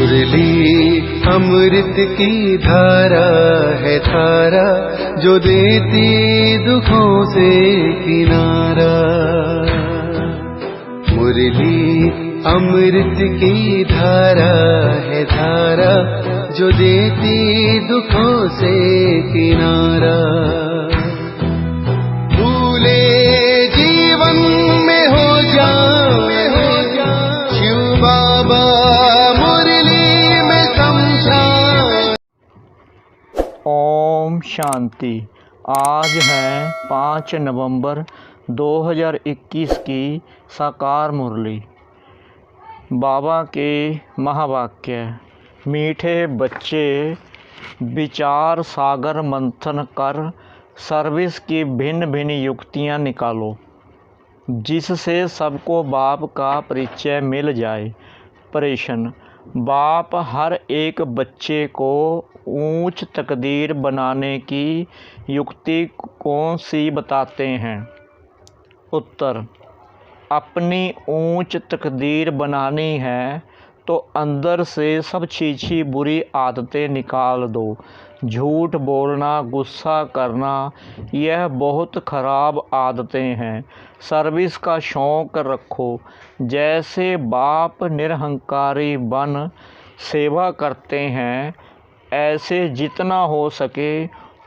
मुरली अमृत की धारा है धारा, जो देती दुखों से किनारा। मुरली अमृत की धारा है धारा, जो देती दुखों से किनारा। भूले जीवन में हो जाए शिव बाबा मुरली में समझाए। ओम शांति। आज है 5 नवंबर 2021 की साकार मुरली। बाबा के महावाक्य। मीठे बच्चे विचार सागर मंथन कर सर्विस की भिन्न भिन्न युक्तियाँ निकालो, जिससे सबको बाप का परिचय मिल जाए। प्रश्न: बाप हर एक बच्चे को ऊंच तकदीर बनाने की युक्ति कौन सी बताते हैं? उत्तर: अपनी ऊंच तकदीर बनानी है तो अंदर से सब छीछी बुरी आदतें निकाल दो। झूठ बोलना, गुस्सा करना, यह बहुत ख़राब आदतें हैं। सर्विस का शौक़ रखो। जैसे बाप निरहंकारी बन सेवा करते हैं, ऐसे जितना हो सके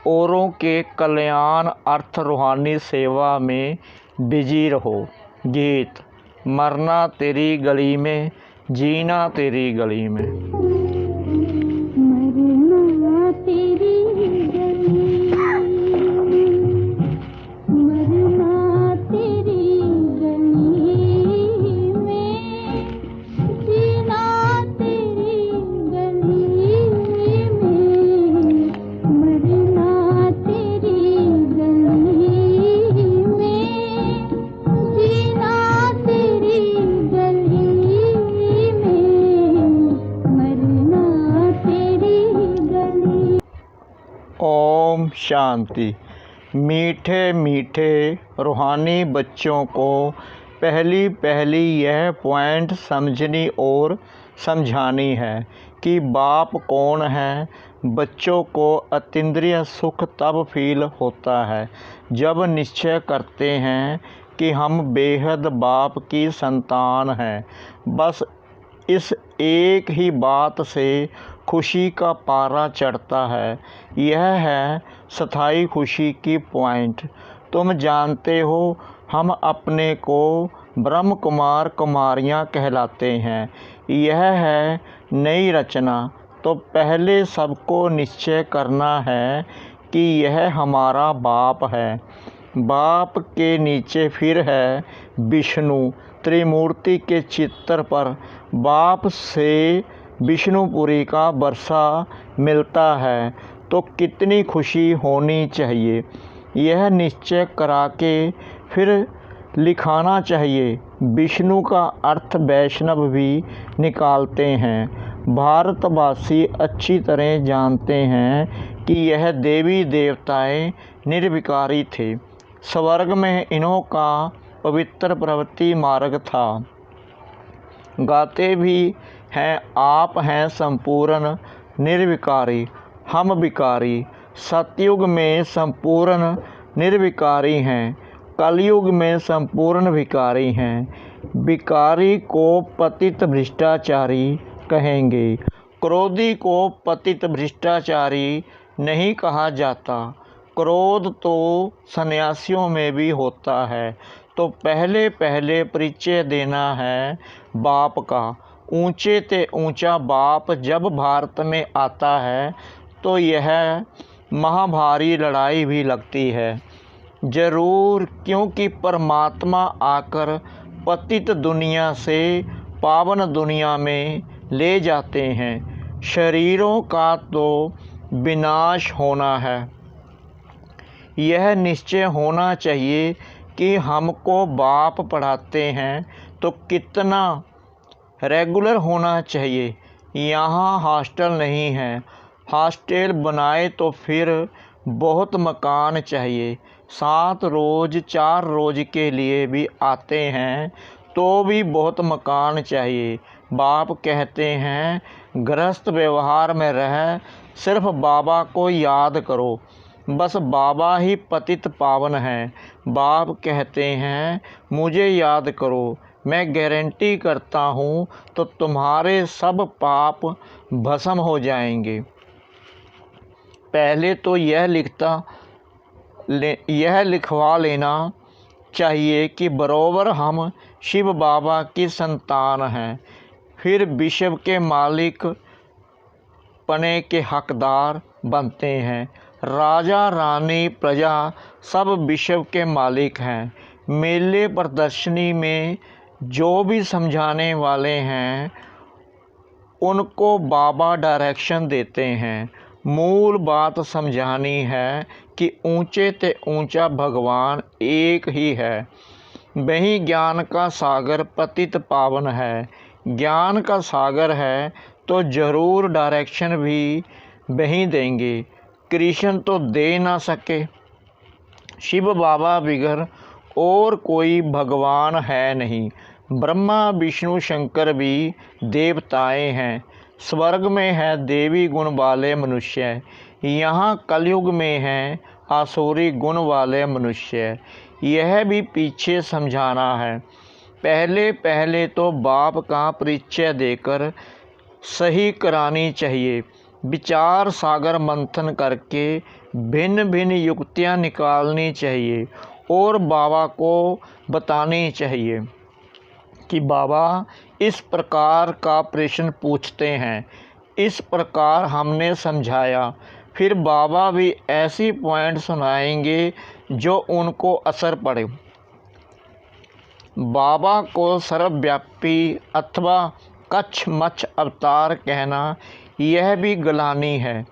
औरों के कल्याण अर्थ रूहानी सेवा में बिजी रहो। गीत। मरना तेरी गली में, जीना तेरी गली में। मरना तेरी गली, मरना तेरी गली में, जीना तेरी गली में। मरना तेरी गली में, जीना तेरी गली में। मरना तेरी गली। ओम शांति। मीठे मीठे रूहानी बच्चों को पहली यह पॉइंट समझनी और समझानी है कि बाप कौन है। बच्चों को अतीन्द्रिय सुख तब फील होता है जब निश्चय करते हैं कि हम बेहद बाप की संतान हैं। बस इस एक ही बात से खुशी का पारा चढ़ता है। यह है स्थायी खुशी की पॉइंट। तुम जानते हो, हम अपने को ब्रह्म कुमार कुमारियाँ कहलाते हैं। यह है नई रचना। तो पहले सबको निश्चय करना है कि यह हमारा बाप है। बाप के नीचे फिर है विष्णु। त्रिमूर्ति के चित्र पर बाप से विष्णुपुरी का वर्षा मिलता है तो कितनी खुशी होनी चाहिए। यह निश्चय करा के फिर लिखाना चाहिए। विष्णु का अर्थ वैष्णव भी निकालते हैं। भारतवासी अच्छी तरह जानते हैं कि यह देवी देवताएं निर्विकारी थे। स्वर्ग में इन्हों का पवित्र प्रवृत्ति मार्ग था। गाते भी हैं, आप हैं संपूर्ण निर्विकारी, हम विकारी। सतयुग में संपूर्ण निर्विकारी हैं, कलयुग में संपूर्ण विकारी हैं। विकारी को पतित भ्रष्टाचारी कहेंगे। क्रोधी को पतित भ्रष्टाचारी नहीं कहा जाता। क्रोध तो सन्यासियों में भी होता है। तो पहले परिचय देना है बाप का। ऊंचे ते ऊंचा बाप जब भारत में आता है तो यह महाभारी लड़ाई भी लगती है ज़रूर, क्योंकि परमात्मा आकर पतित दुनिया से पावन दुनिया में ले जाते हैं। शरीरों का तो विनाश होना है। यह निश्चय होना चाहिए कि हमको बाप पढ़ाते हैं तो कितना रेगुलर होना चाहिए। यहाँ हॉस्टल नहीं है। हॉस्टल बनाए तो फिर बहुत मकान चाहिए। 7 रोज़ 4 रोज़ के लिए भी आते हैं तो भी बहुत मकान चाहिए। बाप कहते हैं गृहस्थ व्यवहार में रह सिर्फ बाबा को याद करो, बस बाबा ही पतित पावन हैं। बाप कहते हैं मुझे याद करो, मैं गारंटी करता हूँ तो तुम्हारे सब पाप भस्म हो जाएंगे। पहले तो यह लिखवा लेना चाहिए कि बरोबर हम शिव बाबा की संतान हैं, फिर विश्व के मालिक पने के हकदार बनते हैं। राजा रानी प्रजा सब विश्व के मालिक हैं। मेले प्रदर्शनी में जो भी समझाने वाले हैं उनको बाबा डायरेक्शन देते हैं। मूल बात समझानी है कि ऊंचे ते ऊंचा भगवान एक ही है। वही ज्ञान का सागर पतित पावन है। ज्ञान का सागर है तो ज़रूर डायरेक्शन भी वही देंगे। कृष्ण तो दे ना सके, शिव बाबा बिगर और कोई भगवान है नहीं। ब्रह्मा विष्णु शंकर भी देवताएं हैं। स्वर्ग में है देवी गुण वाले मनुष्य, यहाँ कलयुग में हैं आसुरी गुण वाले मनुष्य। यह भी पीछे समझाना है। पहले तो बाप का परिचय देकर सही करानी चाहिए। विचार सागर मंथन करके भिन्न भिन्न युक्तियाँ निकालनी चाहिए और बाबा को बतानी चाहिए कि बाबा इस प्रकार का प्रश्न पूछते हैं, इस प्रकार हमने समझाया। फिर बाबा भी ऐसी पॉइंट सुनाएंगे जो उनको असर पड़े। बाबा को सर्वव्यापी अथवा कच्छ मच्छ अवतार कहना यह भी गलानी है,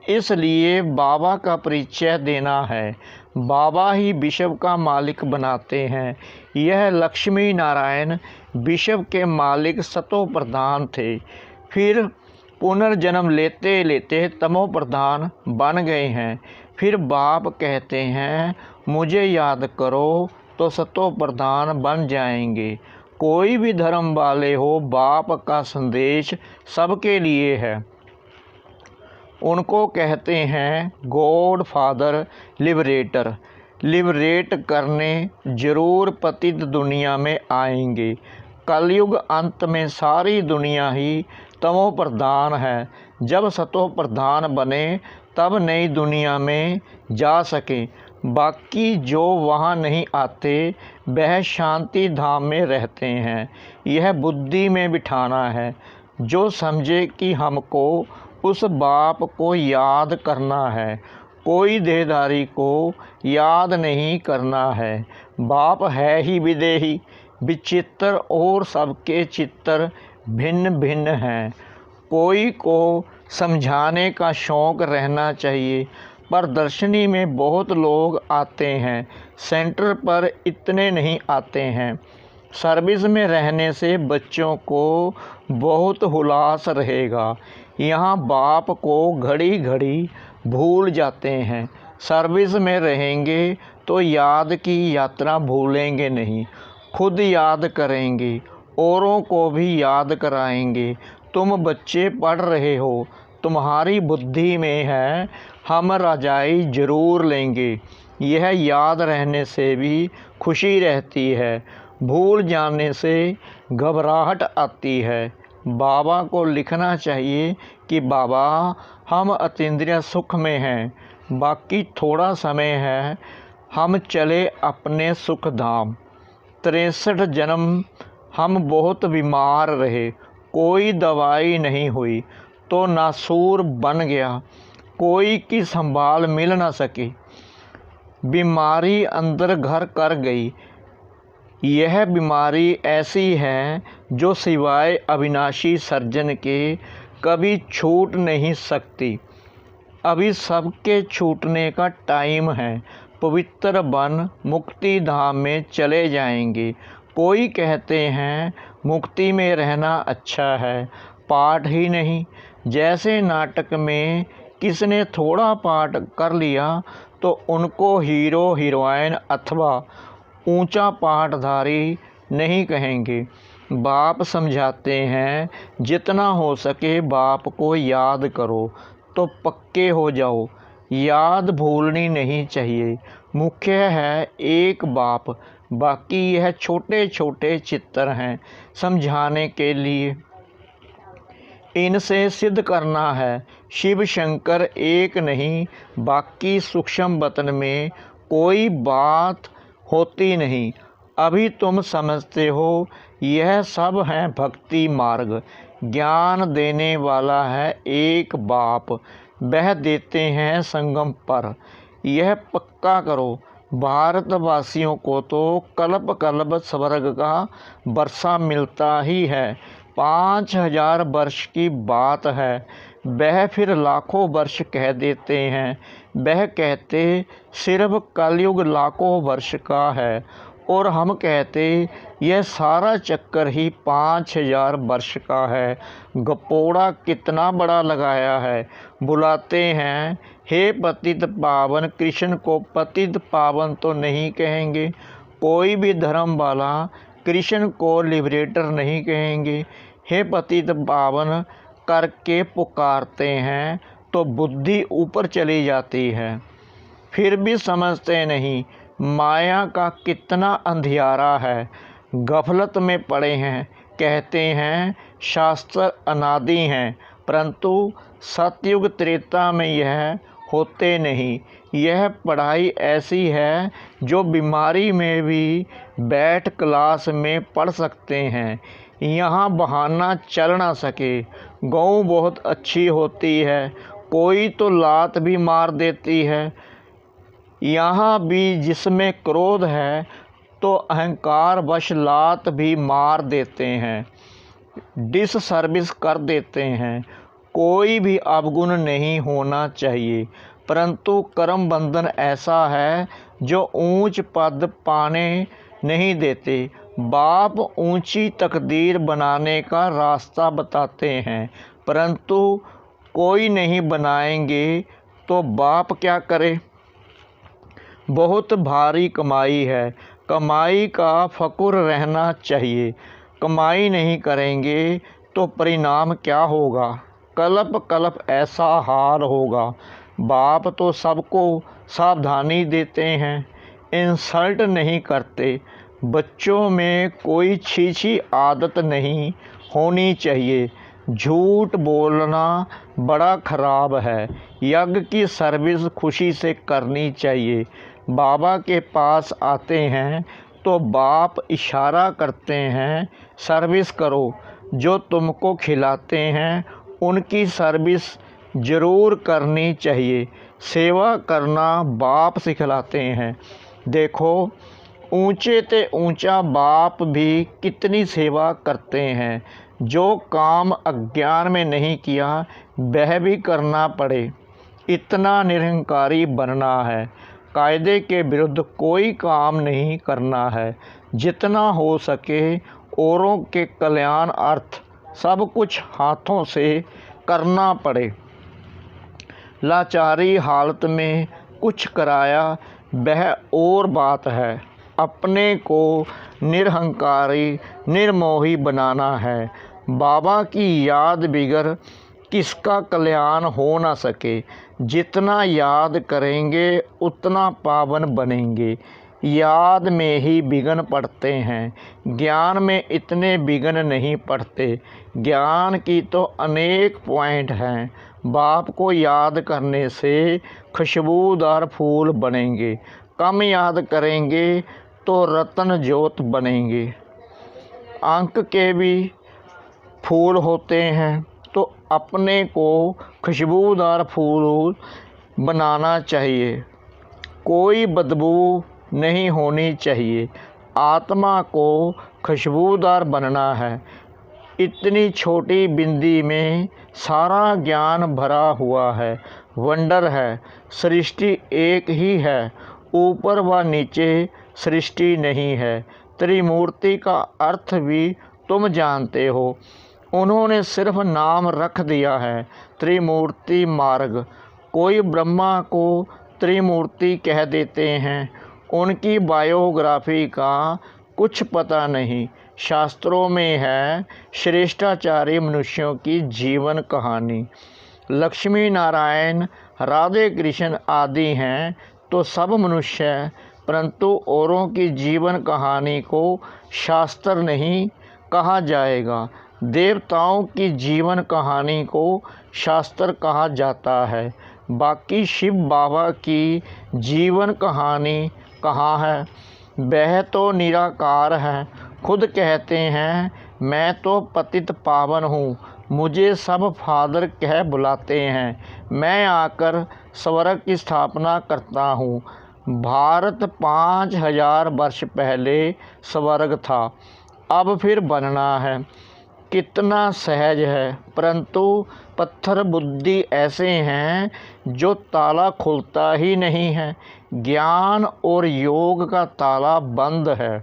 इसलिए बाबा का परिचय देना है। बाबा ही विश्व का मालिक बनाते हैं। यह लक्ष्मी नारायण विश्व के मालिक सतो प्रधान थे, फिर पुनर्जन्म लेते लेते तमो प्रधान बन गए हैं। फिर बाप कहते हैं मुझे याद करो तो सतो प्रधान बन जाएंगे। कोई भी धर्म वाले हो, बाप का संदेश सबके लिए है। उनको कहते हैं गॉड फादर लिबरेटर। लिबरेट करने ज़रूर पतित दुनिया में आएंगे। कलयुग अंत में सारी दुनिया ही तमो प्रधान है। जब सतो प्रधान बने तब नई दुनिया में जा सके। बाकी जो वहाँ नहीं आते वह शांति धाम में रहते हैं। यह बुद्धि में बिठाना है। जो समझे कि हमको उस बाप को याद करना है, कोई देहधारी को याद नहीं करना है। बाप है ही विदेही, विचित्र और सबके चित्र भिन्न भिन्न हैं। कोई को समझाने का शौक़ रहना चाहिए। प्रदर्शनी में बहुत लोग आते हैं, सेंटर पर इतने नहीं आते हैं। सर्विस में रहने से बच्चों को बहुत हुलास रहेगा। यहाँ बाप को घड़ी घड़ी भूल जाते हैं। सर्विस में रहेंगे तो याद की यात्रा भूलेंगे नहीं, खुद याद करेंगे, औरों को भी याद कराएंगे। तुम बच्चे पढ़ रहे हो, तुम्हारी बुद्धि में है हम रजाई ज़रूर लेंगे। यह याद रहने से भी खुशी रहती है, भूल जाने से घबराहट आती है। बाबा को लिखना चाहिए कि बाबा हम अतीन्द्रिय सुख में हैं, बाकी थोड़ा समय है, हम चले अपने सुख धाम। 63 जन्म हम बहुत बीमार रहे, कोई दवाई नहीं हुई तो नासूर बन गया, कोई की संभाल मिल न सकी, बीमारी अंदर घर कर गई। यह बीमारी ऐसी है जो सिवाय अविनाशी सर्जन के कभी छूट नहीं सकती। अभी सबके छूटने का टाइम है। पवित्र बन मुक्ति धाम में चले जाएंगे। कोई कहते हैं मुक्ति में रहना अच्छा है, पाठ ही नहीं। जैसे नाटक में किसने थोड़ा पाठ कर लिया तो उनको हीरो हीरोइन अथवा ऊंचा पाठधारी नहीं कहेंगे। बाप समझाते हैं जितना हो सके बाप को याद करो तो पक्के हो जाओ। याद भूलनी नहीं चाहिए। मुख्य है एक बाप, बाकी यह छोटे छोटे चित्र हैं समझाने के लिए। इनसे सिद्ध करना है शिव शंकर एक नहीं, बाकी सूक्ष्म वतन में कोई बात होती नहीं। अभी तुम समझते हो यह सब है भक्ति मार्ग। ज्ञान देने वाला है एक बाप, वह देते हैं संगम पर। यह पक्का करो। भारतवासियों को तो कल्प कल्प स्वर्ग का वर्षा मिलता ही है। 5000 वर्ष की बात है, वह फिर लाखों वर्ष कह देते हैं। वह कहते सिर्फ कलयुग लाखों वर्ष का है, और हम कहते यह सारा चक्कर ही 5000 वर्ष का है। गपोड़ा कितना बड़ा लगाया है। बुलाते हैं हे पतित पावन, कृष्ण को पतित पावन तो नहीं कहेंगे। कोई भी धर्म वाला कृष्ण को लिबरेटर नहीं कहेंगे। हे पतित पावन करके पुकारते हैं तो बुद्धि ऊपर चली जाती है। फिर भी समझते नहीं माया का कितना अंधियारा है। गफलत में पड़े हैं। कहते हैं शास्त्र अनादि हैं, परंतु सतयुग त्रेता में यह होते नहीं। यह पढ़ाई ऐसी है जो बीमारी में भी बैठ क्लास में पढ़ सकते हैं। यहाँ बहाना चल ना सके। गौ बहुत अच्छी होती है, कोई तो लात भी मार देती है। यहाँ भी जिसमें क्रोध है तो अहंकार वश लात भी मार देते हैं, डिस सर्विस कर देते हैं। कोई भी अवगुण नहीं होना चाहिए, परंतु कर्म बंधन ऐसा है जो ऊंच पद पाने नहीं देते। बाप ऊंची तकदीर बनाने का रास्ता बताते हैं, परंतु कोई नहीं बनाएंगे तो बाप क्या करे। बहुत भारी कमाई है, कमाई का फकुर रहना चाहिए। कमाई नहीं करेंगे तो परिणाम क्या होगा। कल्प कल्प ऐसा हाल होगा। बाप तो सबको सावधानी देते हैं, इंसल्ट नहीं करते। बच्चों में कोई छीछी आदत नहीं होनी चाहिए। झूठ बोलना बड़ा खराब है। यज्ञ की सर्विस खुशी से करनी चाहिए। बाबा के पास आते हैं तो बाप इशारा करते हैं सर्विस करो। जो तुमको खिलाते हैं उनकी सर्विस ज़रूर करनी चाहिए। सेवा करना बाप सिखलाते हैं। देखो ऊंचे ते ऊंचा बाप भी कितनी सेवा करते हैं। जो काम अज्ञान में नहीं किया वह भी करना पड़े। इतना निरहंकारी बनना है। कायदे के विरुद्ध कोई काम नहीं करना है। जितना हो सके औरों के कल्याण अर्थ सब कुछ हाथों से करना पड़े। लाचारी हालत में कुछ कराया वह और बात है। अपने को निरहंकारी निर्मोही बनाना है। बाबा की याद बिगर किसका कल्याण हो ना सके। जितना याद करेंगे उतना पावन बनेंगे। याद में ही विघ्न पड़ते हैं, ज्ञान में इतने विघ्न नहीं पड़ते। ज्ञान की तो अनेक पॉइंट हैं। बाप को याद करने से खुशबूदार फूल बनेंगे। कम याद करेंगे तो रतन ज्योत बनेंगे। अंक के भी फूल होते हैं, तो अपने को खुशबूदार फूल बनाना चाहिए। कोई बदबू नहीं होनी चाहिए। आत्मा को खुशबूदार बनना है। इतनी छोटी बिंदी में सारा ज्ञान भरा हुआ है। वंडर है। सृष्टि एक ही है, ऊपर व नीचे सृष्टि नहीं है। त्रिमूर्ति का अर्थ भी तुम जानते हो। उन्होंने सिर्फ नाम रख दिया है, त्रिमूर्ति मार्ग। कोई ब्रह्मा को त्रिमूर्ति कह देते हैं। उनकी बायोग्राफी का कुछ पता नहीं। शास्त्रों में है श्रेष्ठाचारी मनुष्यों की जीवन कहानी। लक्ष्मी नारायण, राधे कृष्ण आदि हैं तो सब मनुष्य हैं, परंतु औरों की जीवन कहानी को शास्त्र नहीं कहा जाएगा। देवताओं की जीवन कहानी को शास्त्र कहा जाता है। बाकी शिव बाबा की जीवन कहानी कहाँ है? वह तो निराकार है। खुद कहते हैं मैं तो पतित पावन हूँ, मुझे सब फादर कह बुलाते हैं, मैं आकर स्वर्ग की स्थापना करता हूँ। भारत 5000 वर्ष पहले स्वर्ग था, अब फिर बनना है। कितना सहज है, परंतु पत्थर बुद्धि ऐसे हैं जो ताला खुलता ही नहीं है। ज्ञान और योग का ताला बंद है।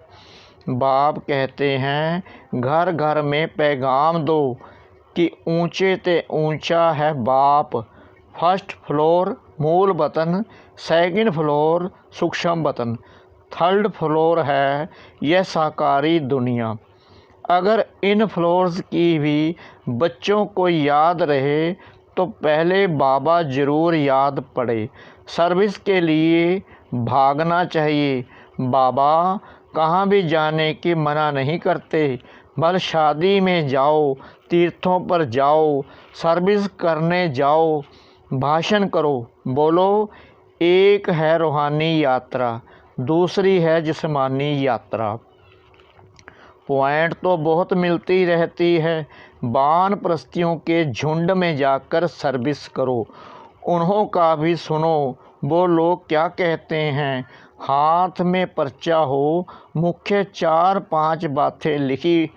बाप कहते हैं घर घर में पैगाम दो कि ऊंचे ते ऊंचा है बाप। फर्स्ट फ्लोर मूल वतन, सेकंड फ्लोर सूक्ष्म वतन, थर्ड फ्लोर है यह साकारी दुनिया। अगर इन फ्लोर्स की भी बच्चों को याद रहे तो पहले बाबा ज़रूर याद पड़े। सर्विस के लिए भागना चाहिए। बाबा कहाँ भी जाने की मना नहीं करते, बल शादी में जाओ, तीर्थों पर जाओ, सर्विस करने जाओ, भाषण करो, बोलो एक है रूहानी यात्रा, दूसरी है जिस्मानी यात्रा। पॉइंट तो बहुत मिलती रहती है। वानप्रस्थियों के झुंड में जाकर सर्विस करो, उन्हों का भी सुनो, वो लोग क्या कहते हैं। हाथ में पर्चा हो, मुख्य 4-5 बातें लिखी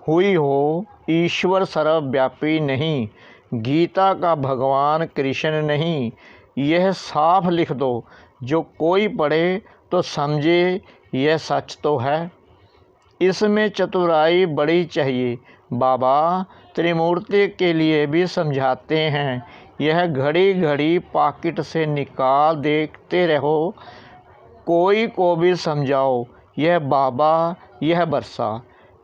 हुई हो, ईश्वर सर्वव्यापी नहीं, गीता का भगवान कृष्ण नहीं, यह साफ लिख दो। जो कोई पढ़े तो समझे यह सच तो है। इसमें चतुराई बड़ी चाहिए। बाबा त्रिमूर्ति के लिए भी समझाते हैं, यह घड़ी घड़ी पॉकेट से निकाल देखते रहो, कोई को भी समझाओ, यह बाबा यह बरसा।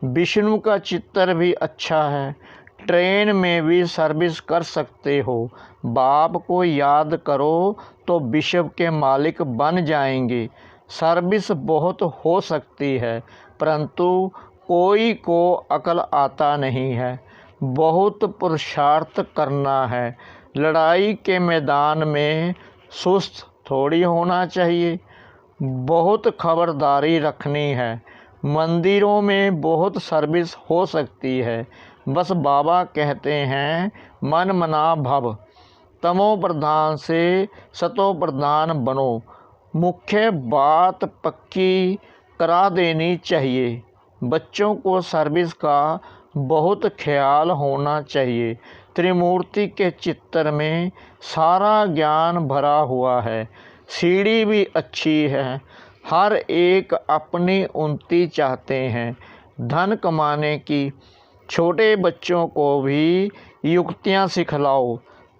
विष्णु का चित्र भी अच्छा है। ट्रेन में भी सर्विस कर सकते हो। बाप को याद करो तो विश्व के मालिक बन जाएंगे। सर्विस बहुत हो सकती है, परंतु कोई को अकल आता नहीं है। बहुत पुरुषार्थ करना है। लड़ाई के मैदान में सुस्त थोड़ी होना चाहिए। बहुत खबरदारी रखनी है। मंदिरों में बहुत सर्विस हो सकती है, बस बाबा कहते हैं मन मना भव, तमो प्रधान से सतो प्रधान बनो। मुख्य बात पक्की करा देनी चाहिए। बच्चों को सर्विस का बहुत ख्याल होना चाहिए। त्रिमूर्ति के चित्र में सारा ज्ञान भरा हुआ है। सीढ़ी भी अच्छी है। हर एक अपनी उन्नति चाहते हैं, धन कमाने की। छोटे बच्चों को भी युक्तियाँ सिखलाओ,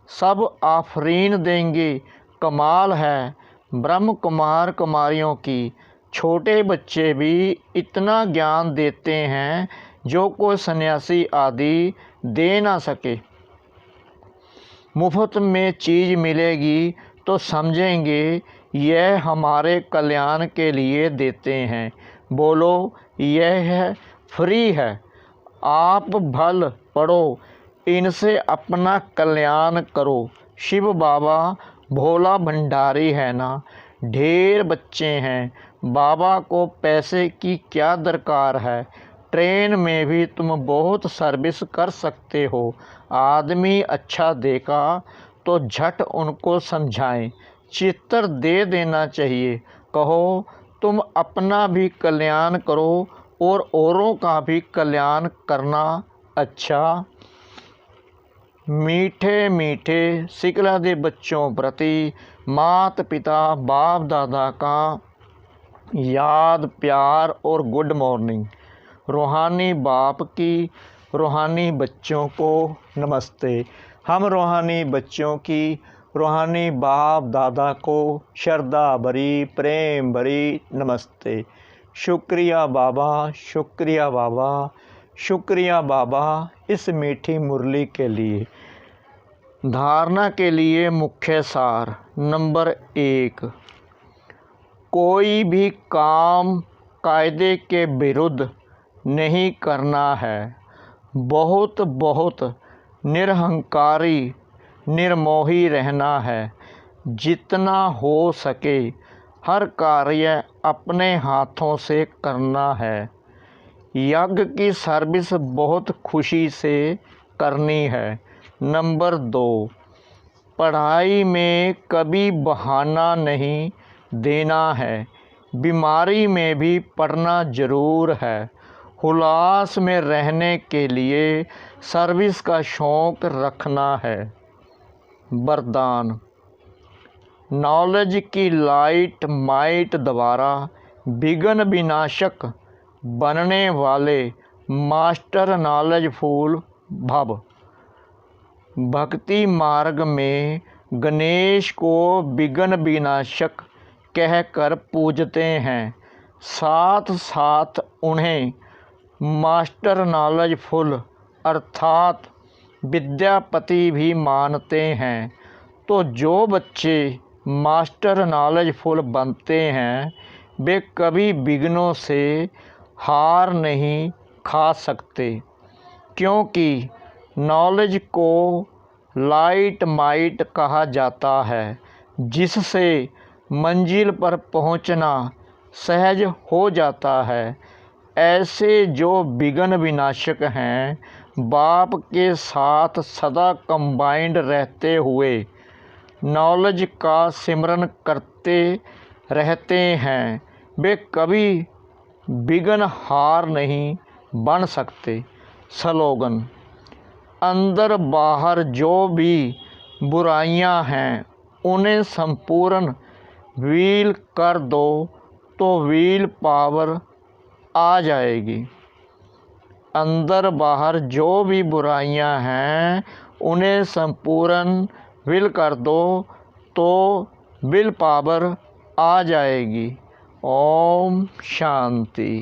सब आफरीन देंगे। कमाल है ब्रह्म कुमार कुमारियों की। छोटे बच्चे भी इतना ज्ञान देते हैं जो कोई सन्यासी आदि दे ना सके। मुफ्त में चीज़ मिलेगी तो समझेंगे यह हमारे कल्याण के लिए देते हैं। बोलो यह फ्री है। आप भल पढ़ो, इनसे अपना कल्याण करो। शिव बाबा भोला भंडारी है ना। ढेर बच्चे हैं, बाबा को पैसे की क्या दरकार है। ट्रेन में भी तुम बहुत सर्विस कर सकते हो। आदमी अच्छा देखा तो झट उनको समझाएं, चित्र दे देना चाहिए। कहो तुम अपना भी कल्याण करो और औरों का भी कल्याण करना। अच्छा मीठे मीठे सिकला दे बच्चों प्रति माता पिता बाप दादा का याद प्यार और गुड मॉर्निंग। रूहानी बाप की रूहानी बच्चों को नमस्ते। हम रूहानी बच्चों की रूहानी बाप दादा को श्रद्धा भरी प्रेम भरी नमस्ते। शुक्रिया बाबा, शुक्रिया बाबा, शुक्रिया बाबा इस मीठी मुरली के लिए। धारणा के लिए मुख्य सार। नंबर 1, कोई भी काम कायदे के विरुद्ध नहीं करना है। बहुत बहुत निरहंकारी निर्मोही रहना है। जितना हो सके हर कार्य अपने हाथों से करना है। यज्ञ की सर्विस बहुत खुशी से करनी है। नंबर 2, पढ़ाई में कभी बहाना नहीं देना है। बीमारी में भी पढ़ना ज़रूर है। उल्लास में रहने के लिए सर्विस का शौक़ रखना है। वरदान। नॉलेज की लाइट माइट द्वारा विघ्न विनाशक बनने वाले मास्टर नॉलेजफुल भव। भक्ति मार्ग में गणेश को विघ्न विनाशक कहकर पूजते हैं। साथ साथ उन्हें मास्टर नॉलेजफुल अर्थात विद्यापति भी मानते हैं। तो जो बच्चे मास्टर नॉलेजफुल बनते हैं वे कभी विघ्नों से हार नहीं खा सकते, क्योंकि नॉलेज को लाइट माइट कहा जाता है, जिससे मंजिल पर पहुंचना सहज हो जाता है। ऐसे जो विघ्न विनाशक हैं, बाप के साथ सदा कंबाइंड रहते हुए नॉलेज का सिमरन करते रहते हैं, वे कभी विघ्न हार नहीं बन सकते। स्लोगन। अंदर बाहर जो भी बुराइयां हैं उन्हें संपूर्ण व्हील कर दो तो व्हील पावर आ जाएगी। अंदर बाहर जो भी बुराइयां हैं उन्हें संपूर्ण व्हील कर दो तो विल पावर आ जाएगी। ओम शांति।